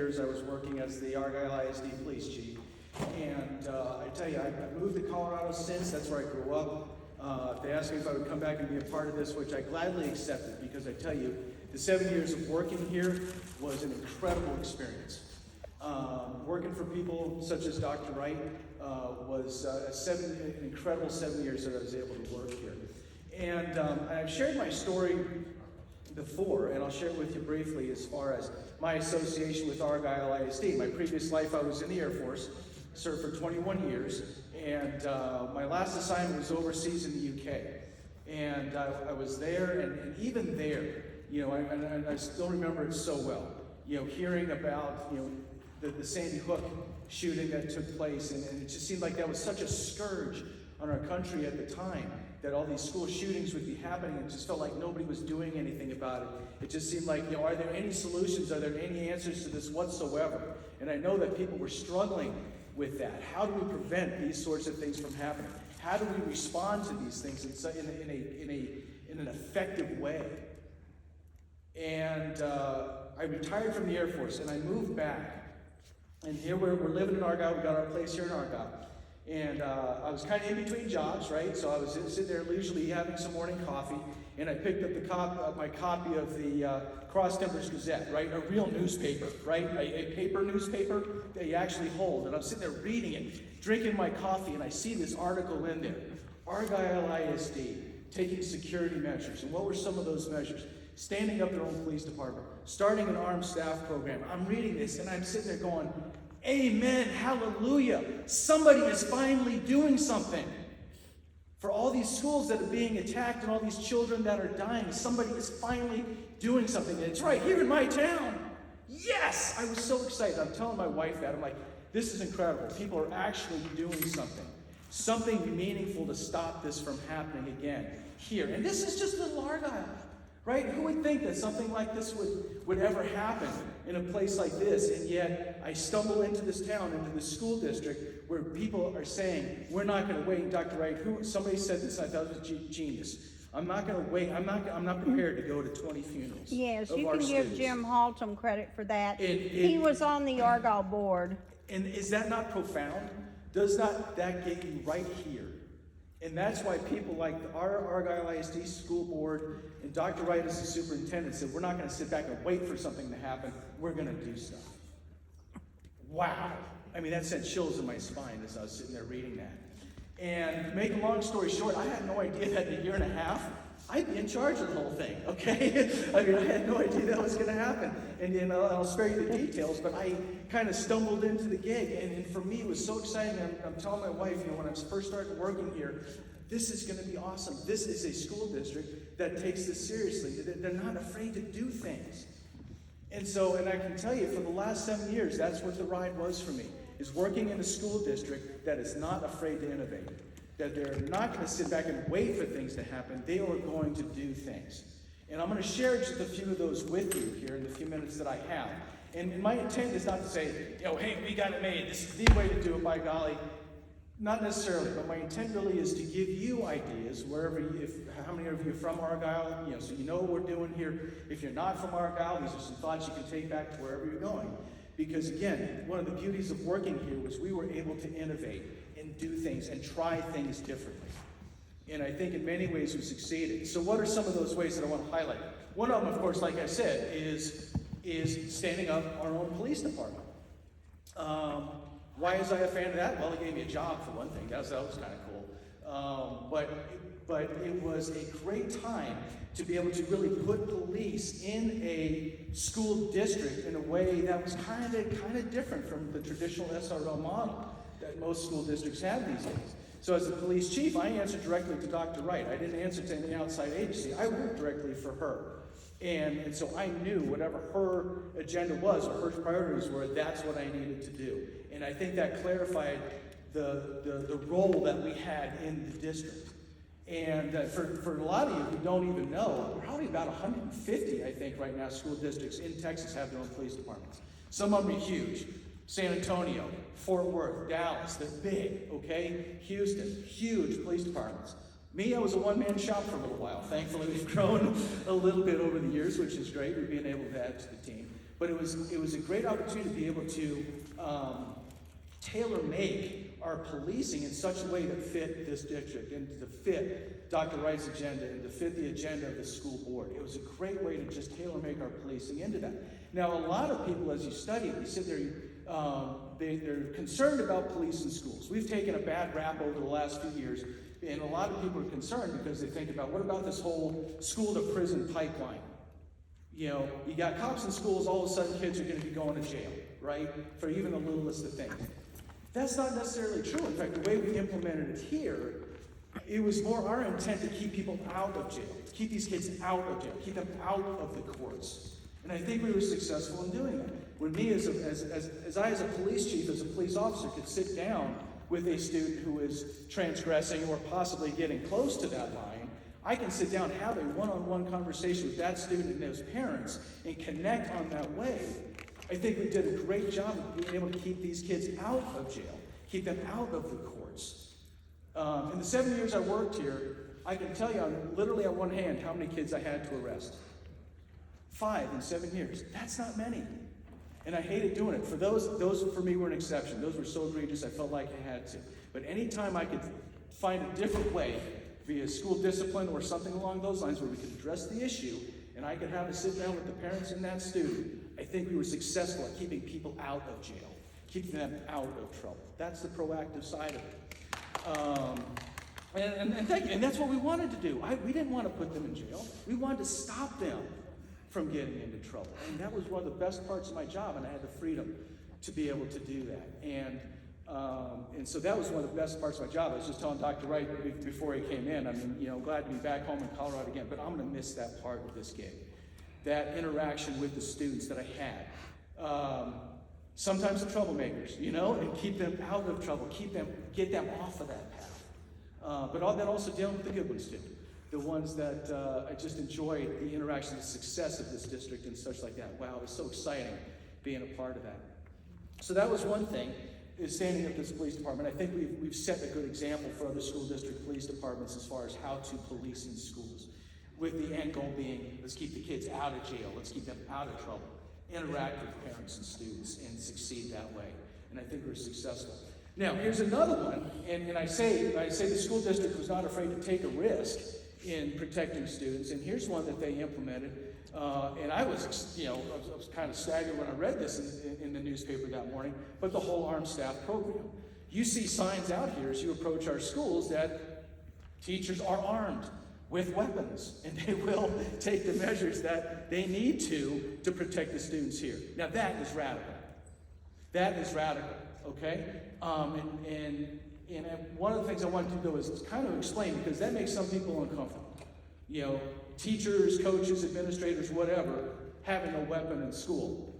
years I was working as the Argyle ISD police chief. And I tell you, I moved to Colorado since. That's where I grew up. They asked me if I would come back and be a part of this, which I gladly accepted, because I tell you, the 7 years of working here was an incredible experience. Working for people such as Dr. Wright was an incredible 7 years that I was able to work here. And I've shared my story before, and I'll share it with you briefly as far as my association with Argyle ISD. My previous life, I was in the Air Force, served for 21 years, and my last assignment was overseas in the UK. And I was there, and even there, you know, and I still remember it so well, you know, hearing about, you know, the Sandy Hook shooting that took place, and it just seemed like that was such a scourge on our country at the time, that all these school shootings would be happening. It just felt like nobody was doing anything about it. It just seemed like, you know, are there any solutions? Are there any answers to this whatsoever? And I know that people were struggling with that. How do we prevent these sorts of things from happening? How do we respond to these things in an effective way? And I retired from the Air Force, and I moved back. And here we're living in Argyle. We got our place here in Argyle. And I was kind of in between jobs, right? So I was sitting there leisurely having some morning coffee, and I picked up my copy of the Cross Timbers Gazette, right? A real newspaper, right? A paper newspaper that you actually hold. And I'm sitting there reading it, drinking my coffee, and I see this article in there. Argyle ISD taking security measures. And what were some of those measures? Standing up their own police department, starting an armed staff program. I'm reading this, and I'm sitting there going, amen, hallelujah. Somebody is finally doing something. For all these schools that are being attacked and all these children that are dying, somebody is finally doing something. And it's right here in my town. Yes! I was so excited. I'm telling my wife that. I'm like, this is incredible. People are actually doing something. Something meaningful to stop this from happening again here. And this is just little Argyle. Right? Who would think that something like this would ever happen in a place like this? And yet, I stumble into this town, into the school district, where people are saying, we're not going to wait. And Dr. Wright, somebody said this, and I thought it was genius. I'm not going to wait. I'm not prepared to go to 20 funerals. Yes, of you our can give students. Jim Haltom credit for that. He was on the Argyle board. And is that not profound? Does not that get you right here? And that's why people like our Argyle ISD school board and Dr. Wright as the superintendent said, we're not going to sit back and wait for something to happen. We're going to do stuff. Wow. I mean, that sent chills in my spine as I was sitting there reading that. And to make a long story short, I had no idea that in a year and a half, I'd be in charge of the whole thing, okay? I mean, I had no idea that was going to happen. And I'll spare you the details, but I kind of stumbled into the gig. And for me, it was so exciting. I'm telling my wife, you know, when I first started working here, this is going to be awesome. This is a school district that takes this seriously. They're not afraid to do things. And so, and I can tell you, for the last 7 years, that's what the ride was for me, is working in a school district that is not afraid to innovate. That they're not going to sit back and wait for things to happen. They are going to do things. And I'm going to share just a few of those with you here in the few minutes that I have. And my intent is not to say, you know, hey, we got it made. This is the way to do it, by golly. Not necessarily, but my intent really is to give you ideas wherever how many of you are from Argyle, you know, so you know what we're doing here. If you're not from Argyle, these are some thoughts you can take back to wherever you're going. Because again, one of the beauties of working here was we were able to innovate and do things and try things differently. And I think in many ways we succeeded. So what are some of those ways that I want to highlight? One of them, of course, like I said, is standing up our own police department. Why was I a fan of that? Well, it gave me a job for one thing. That was kind of cool. But it was a great time to be able to really put police in a school district in a way that was kind of different from the traditional SRO model that most school districts have these days. So as the police chief, I answered directly to Dr. Wright. I didn't answer to any outside agency. I worked directly for her. And so I knew whatever her agenda was, or her priorities were, that's what I needed to do. And I think that clarified the role that we had in the district. And for a lot of you who don't even know, probably about 150, I think, right now, school districts in Texas have their own police departments. Some of them are huge. San Antonio, Fort Worth, Dallas, they're big, okay? Houston, huge police departments. Me, I was a one-man shop for a little while. Thankfully, we've grown a little bit over the years, which is great. We've been able to add to the team. But it was a great opportunity to be able to tailor-make our policing in such a way that fit this district and to fit Dr. Wright's agenda and to fit the agenda of the school board. It was a great way to just tailor-make our policing into that. Now, a lot of people, as you study it, you sit there, they're concerned about police in schools. We've taken a bad rap over the last few years, and a lot of people are concerned because they think about, what about this whole school-to-prison pipeline? You know, you got cops in schools, all of a sudden kids are going to be going to jail, right? For even the littlest of things. That's not necessarily true. In fact, the way we implemented it here, it was more our intent to keep people out of jail, to keep these kids out of jail, keep them out of the courts. And I think we were successful in doing that. When me, as a police chief, as a police officer, could sit down with a student who is transgressing or possibly getting close to that line, I can sit down and have a one-on-one conversation with that student and those parents and connect on that way. I think we did a great job of being able to keep these kids out of jail, keep them out of the courts. In the 7 years I worked here, I can tell you literally on one hand how many kids I had to arrest. 5 in 7 years. That's not many. And I hated doing it. For those for me were an exception. Those were so egregious I felt like I had to. But anytime I could find a different way, via school discipline or something along those lines where we could address the issue, and I could have a sit down with the parents and that student, I think we were successful at keeping people out of jail, keeping them out of trouble. That's the proactive side of it. And that's what we wanted to do. We didn't want to put them in jail. We wanted to stop them from getting into trouble. And that was one of the best parts of my job, and I had the freedom to be able to do that. And so that was one of the best parts of my job. I was just telling Dr. Wright before he came in, I mean, you know, glad to be back home in Colorado again, but I'm going to miss that part of this gig. That interaction with the students that I had. Sometimes the troublemakers, you know, and keep them out of trouble, get them off of that path. But then also dealing with the good ones too. The ones that I just enjoyed the interaction, the success of this district and such like that. Wow, it was so exciting being a part of that. So that was one thing, is standing up this police department. I think we've set a good example for other school district police departments as far as how to police in schools, with the end goal being, let's keep the kids out of jail, let's keep them out of trouble, interact with parents and students, and succeed that way. And I think we're successful. Now, here's another one, and I say the school district was not afraid to take a risk in protecting students, and here's one that they implemented. And I was kind of staggered when I read this in the newspaper that morning, but the whole armed staff program. You see signs out here as you approach our schools that teachers are armed with weapons, and they will take the measures that they need to protect the students here. Now that is radical. That is radical, okay? And one of the things I wanted to do is kind of explain, because that makes some people uncomfortable. You know, teachers, coaches, administrators, whatever, having a weapon in school.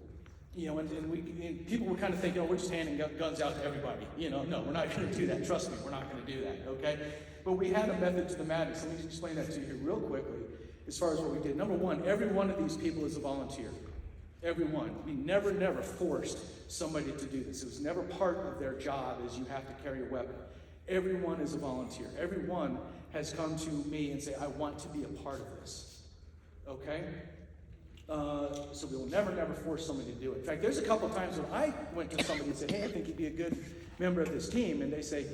You know, and people were kind of thinking, oh, we're just handing guns out to everybody. You know, no, we're not going to do that. Trust me, we're not going to do that, okay? But we had a method to the madness. Let me explain that to you here real quickly as far as what we did. Number one, every one of these people is a volunteer. Every one. We never forced somebody to do this. It was never part of their job is you have to carry a weapon. Everyone is a volunteer. Everyone has come to me and say, I want to be a part of this, okay? So we will never force somebody to do it. In fact, there's a couple of times when I went to somebody and said, hey, I think you'd be a good member of this team, and they say,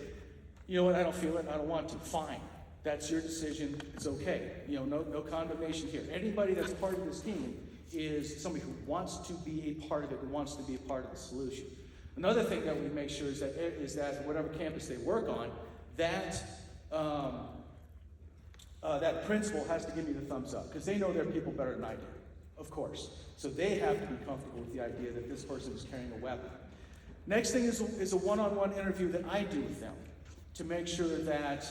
you know what, I don't feel it, I don't want to. Fine, that's your decision, it's okay. You know, no condemnation here. Anybody that's part of this team is somebody who wants to be a part of it, who wants to be a part of the solution. Another thing that we make sure is that whatever campus they work on, that principal has to give me the thumbs up, because they know their people better than I do, of course. So they have to be comfortable with the idea that this person is carrying a weapon. Next thing is a one-on-one interview that I do with them to make sure that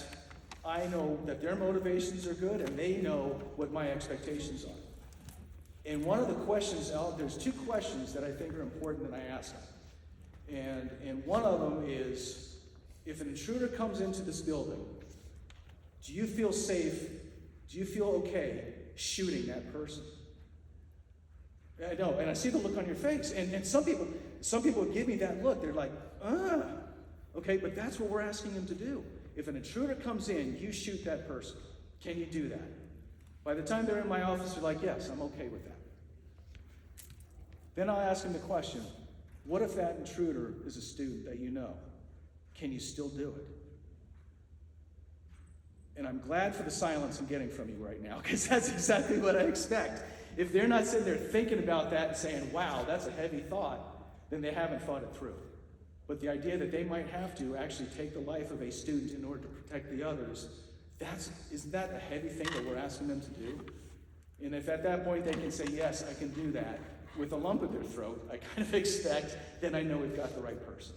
I know that their motivations are good and they know what my expectations are. And one of the questions, there's 2 questions that I think are important that I ask them. And one of them is, if an intruder comes into this building, do you feel safe? Do you feel okay shooting that person? I know, and I see the look on your face. And some people give me that look. They're like, okay, but that's what we're asking them to do. If an intruder comes in, you shoot that person. Can you do that? By the time they're in my office, they're like, yes, I'm okay with that. Then I'll ask him the question, what if that intruder is a student that you know? Can you still do it? And I'm glad for the silence I'm getting from you right now, because that's exactly what I expect. If they're not sitting there thinking about that and saying, wow, that's a heavy thought, then they haven't thought it through. But the idea that they might have to actually take the life of a student in order to protect the others, isn't that a heavy thing that we're asking them to do? And if at that point they can say, yes, I can do that, with a lump in their throat, I kind of expect, then I know we've got the right person.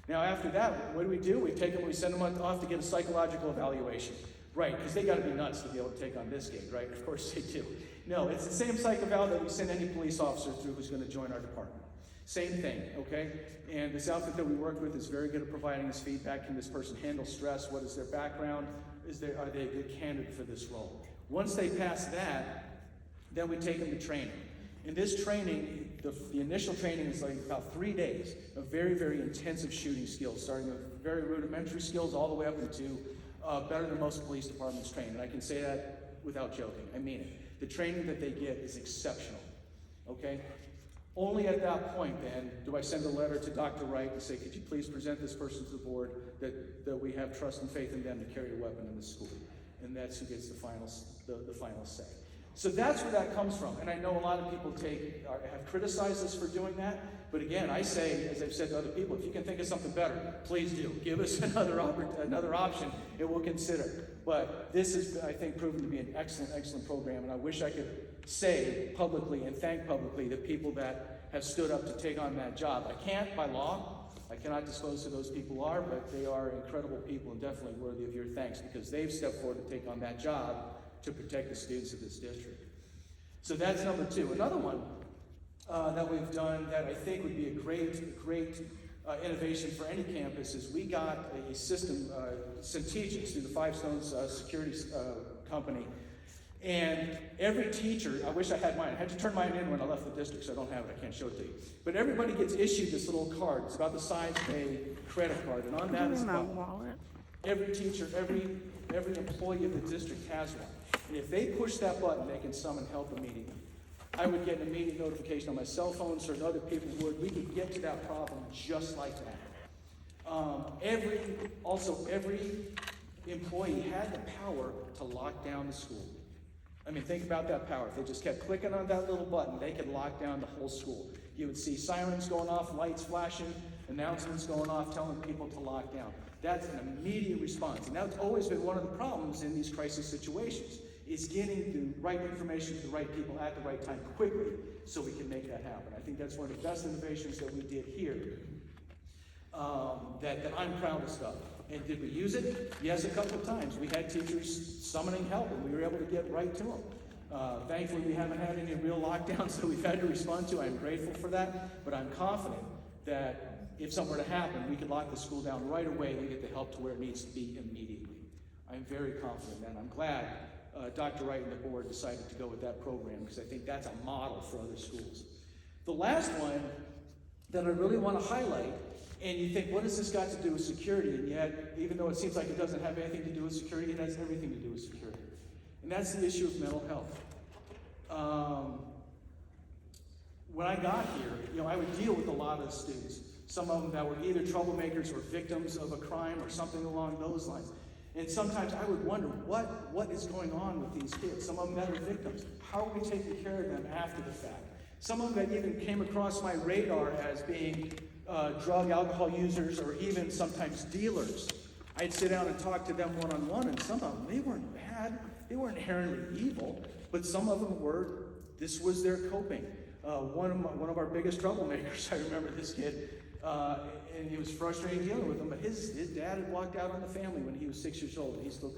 Now after that, what do? We take them, we send them off to get a psychological evaluation. Right, because they got to be nuts to be able to take on this gig, right? Of course they do. No, it's the same psych eval that we send any police officer through who's going to join our department. Same thing, okay? And this outfit that we work with is very good at providing us feedback. Can this person handle stress? What is their background? Are they a good candidate for this role? Once they pass that, then we take them to training. In this training, the initial training is like about 3 days of very, very intensive shooting skills, starting with very rudimentary skills all the way up into better than most police departments train. And I can say that without joking. I mean it. The training that they get is exceptional. Okay? Only at that point, then, do I send a letter to Dr. Wright and say, could you please present this person to the board that we have trust and faith in them to carry a weapon in the school. And that's who gets the final say. So that's where that comes from. And I know a lot of people have criticized us for doing that. But again, I say, as I've said to other people, if you can think of something better, please do. Give us another option, and we'll consider. But this is, I think, proven to be an excellent, excellent program. And I wish I could say publicly and thank publicly the people that have stood up to take on that job. I can't by law. I cannot disclose who those people are, but they are incredible people and definitely worthy of your thanks because they've stepped forward to take on that job to protect the students of this district. So that's number two. Another one that we've done that I think would be a great innovation for any campus is we got a system, Centegis, through the Five Stones Security Company. And every teacher, I wish I had mine. I had to turn mine in when I left the district, so I don't have it. I can't show it to you. But everybody gets issued this little card. It's about the size of a credit card. And on that is my wallet. Every teacher, every employee of the district has one. And if they push that button, they can summon help immediately. I would get an immediate notification on my cell phone, so other people would. We could get to that problem just like that. Every employee had the power to lock down the school. I mean, think about that power. If they just kept clicking on that little button, they could lock down the whole school. You would see sirens going off, lights flashing, announcements going off, telling people to lock down. That's an immediate response. And that's always been one of the problems in these crisis situations, is getting the right information to the right people at the right time quickly so we can make that happen. I think that's one of the best innovations that we did here that I'm proudest of. And did we use it? Yes, a couple of times. We had teachers summoning help, and we were able to get right to them. Thankfully, we haven't had any real lockdowns that we've had to respond to. I'm grateful for that, but I'm confident that if something were to happen, we could lock the school down right away and get the help to where it needs to be immediately. I'm very confident in that. I'm glad Dr. Wright and the board decided to go with that program because I think that's a model for other schools. The last one that I really want to highlight, and you think, what has this got to do with security? And yet, even though it seems like it doesn't have anything to do with security, it has everything to do with security. And that's the issue of mental health. When I got here, I would deal with a lot of students. Some of them that were either troublemakers or victims of a crime or something along those lines. And sometimes I would wonder, what is going on with these kids? Some of them that are victims. How are we taking care of them after the fact? Some of them that even came across my radar as being drug, alcohol users, or even sometimes dealers. I'd sit down and talk to them one-on-one, and some of them, they weren't bad. They weren't inherently evil, but some of them were. This was their coping. One of our biggest troublemakers, I remember this kid, and he was frustrated dealing with him, but his dad had walked out on the family when he was 6 years old, and he still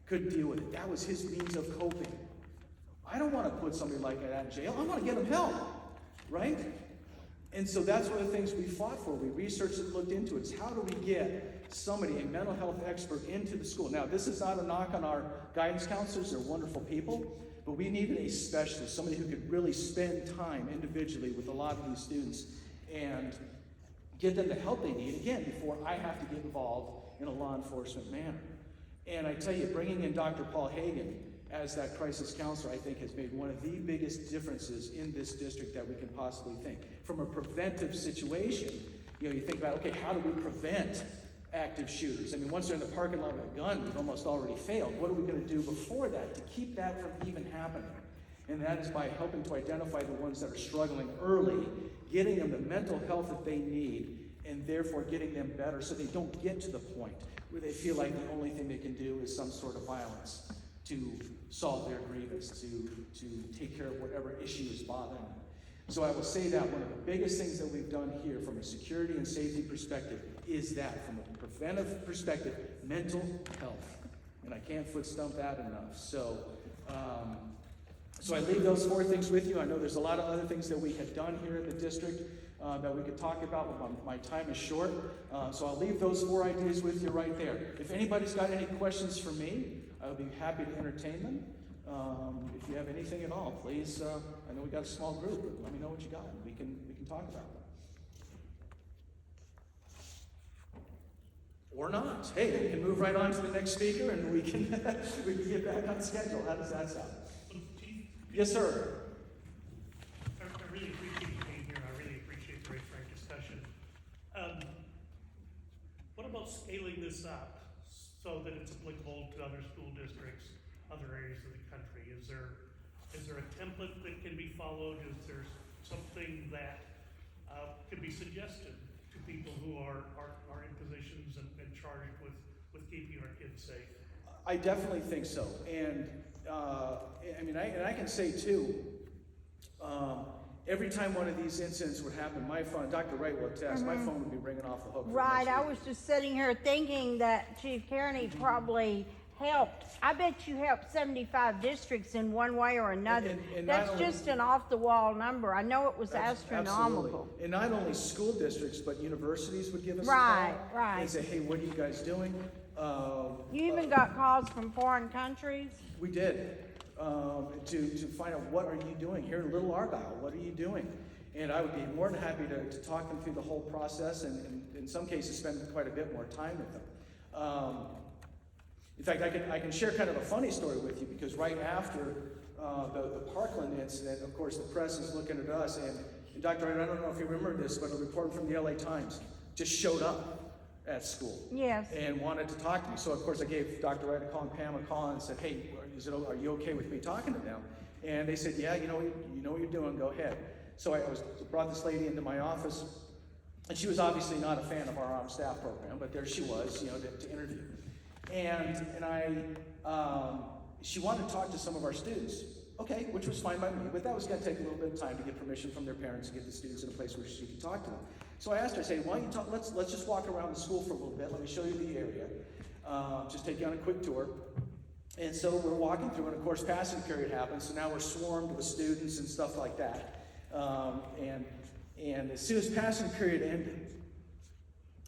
couldn't deal with it. That was his means of coping. I don't want to put somebody like that in jail. I want to get him help, right? And so that's one of the things we fought for. We researched and looked into it. It's how do we get somebody, a mental health expert, into the school? Now, this is not a knock on our guidance counselors. They're wonderful people. But we needed a specialist, somebody who could really spend time individually with a lot of these students and get them the help they need, again, before I have to get involved in a law enforcement manner. And I tell you, bringing in Dr. Paul Hagan as that crisis counselor, I think has made one of the biggest differences in this district that we can possibly think. From a preventive situation, you think about, okay, how do we prevent active shooters? I mean, once they're in the parking lot with a gun, we've almost already failed. What are we going to do before that to keep that from even happening? And that is by helping to identify the ones that are struggling early, getting them the mental health that they need, and therefore getting them better so they don't get to the point where they feel like the only thing they can do is some sort of violence to solve their grievance, to take care of whatever issue is bothering them. So I will say that one of the biggest things that we've done here from a security and safety perspective is that, from a preventive perspective, mental health. And I can't foot stomp that enough. So I leave those 4 things with you. I know there's a lot of other things that we have done here in the district that we could talk about, but my time is short. So I'll leave those 4 ideas with you right there. If anybody's got any questions for me, I would be happy to entertain them. If you have anything at all, please, I know we got a small group, but let me know what you got. We can talk about it. Or not. Hey, we can move right on to the next speaker and we can get back on schedule. How does that sound? Chief? Yes, sir. I really appreciate you being here, and I really appreciate the very frank discussion. What about scaling this up so that it's applicable to other school districts, other areas of the country? Is there a template that can be followed? Is there something that could be suggested to people who are in positions and charged with keeping our kids safe? I definitely think so. And I can say too, every time one of these incidents would happen, my phone, Dr. Wright will attest, my phone would be ringing off the hook. Right, I was just sitting here thinking that Chief Cairney probably helped. I bet you helped 75 districts in one way or another. And That's not only- just an off-the-wall number. I know it was astronomical. Absolutely. And not only school districts, but universities would give us Right, a call right. and say, hey, what are you guys doing? You even got calls from foreign countries? We did, to find out, what are you doing here in Little Argyle? What are you doing? And I would be more than happy to talk them through the whole process, and in some cases spend quite a bit more time with them. In fact, I can share kind of a funny story with you, because right after the Parkland incident, of course, the press is looking at us, and Dr. Wright, I don't know if you remember this, but a reporter from the LA Times just showed up at school. Yes. And wanted to talk to me. So of course I gave Dr. Wright a call and Pam a call and said, hey, are you okay with me talking to them? And they said, yeah, you know what you're doing, go ahead. So I brought this lady into my office, and she was obviously not a fan of our armed staff program, but there she was, to interview. And she wanted to talk to some of our students. Okay, which was fine by me, but that was going to take a little bit of time to get permission from their parents to get the students in a place where she could talk to them. So I asked her, I said, why don't you talk, let's just walk around the school for a little bit, let me show you the area, just take you on a quick tour. And so we're walking through, and of course passing period happens, so now we're swarmed with students and stuff like that. And as soon as passing period ended,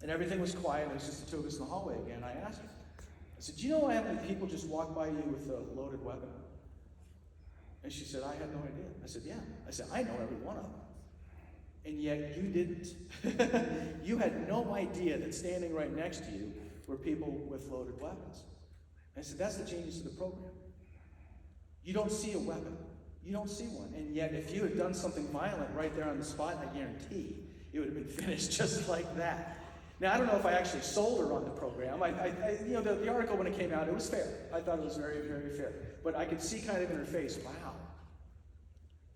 and everything was quiet, and it was just the 2 of us in the hallway again, I asked her, I said, do you know how many people just walk by you with a loaded weapon? And she said, I had no idea. I said, yeah. I said, I know every one of them. And yet you didn't. You had no idea that standing right next to you were people with loaded weapons. I said, that's the genius of the program. You don't see a weapon. You don't see one. And yet if you had done something violent right there on the spot, I guarantee it would have been finished just like that. Now, I don't know if I actually sold her on the program. The article, when it came out, it was fair. I thought it was very, very fair. But I could see kind of in her face, wow,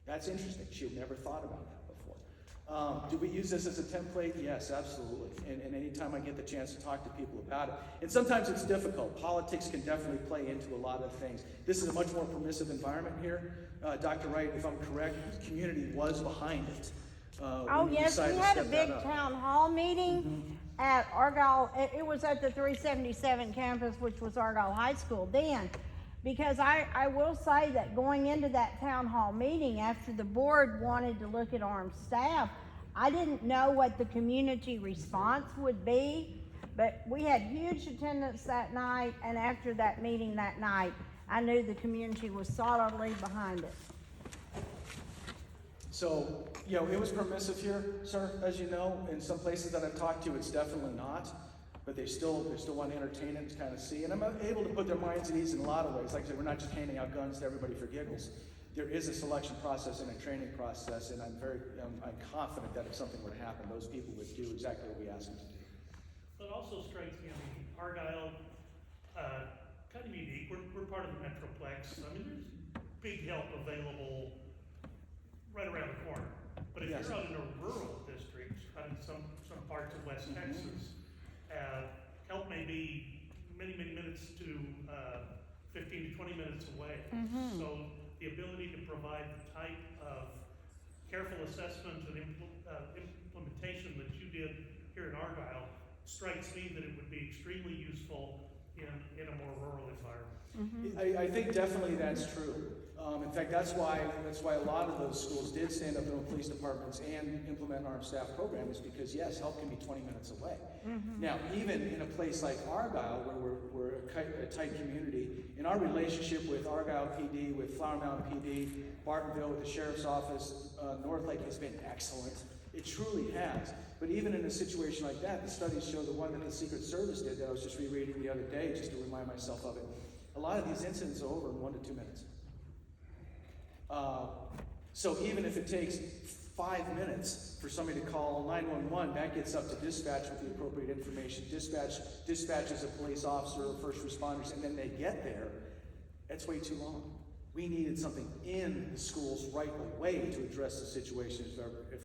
that's interesting. She had never thought about that before. Do we use this as a template? Yes, absolutely. And anytime I get the chance to talk to people about it. And sometimes it's difficult. Politics can definitely play into a lot of things. This is a much more permissive environment here. Dr. Wright, if I'm correct, the community was behind it. Oh, yes, we had a big town hall meeting at Argyle. It was at the 377 campus, which was Argyle High School then. Because I will say that going into that town hall meeting, after the board wanted to look at armed staff, I didn't know what the community response would be, but we had huge attendance that night, and after that meeting that night, I knew the community was solidly behind it. So, it was permissive here, sir, as you know. In some places that I've talked to, it's definitely not. but they still want to entertain it and kind of see. And I'm able to put their minds at ease in a lot of ways. Like I said, we're not just handing out guns to everybody for giggles. There is a selection process and a training process, and I'm confident that if something were to happen, those people would do exactly what we ask them to do. But it also strikes me, I mean, Argyle, kind of unique. We're part of the Metroplex. I mean, there's big help available right around the corner. But if Yes. you're out in a rural district, out in some parts of West Texas, help may be many minutes to 15 to 20 minutes away. So the ability to provide the type of careful assessment and implementation that you did here in Argyle strikes me that it would be extremely useful in a more rural environment. I think definitely that's true. In fact, that's why a lot of those schools did stand up their own police departments and implement an armed staff program, is because yes, help can be 20 minutes away. Now, even in a place like Argyle, where we're a tight community, in our relationship with Argyle PD, with Flower Mound PD, Bartonville, with the Sheriff's Office, North Lake has been excellent. It truly has. But even in a situation like that, the studies show, the one that the Secret Service did that I was just rereading the other day, just to remind myself of it, a lot of these incidents are over in 1 to 2 minutes. So even if it takes 5 minutes for somebody to call 911, that gets up to dispatch with the appropriate information. Dispatches a police officer or first responders, and then they get there. That's way too long. We needed something in the schools right away to address the situation if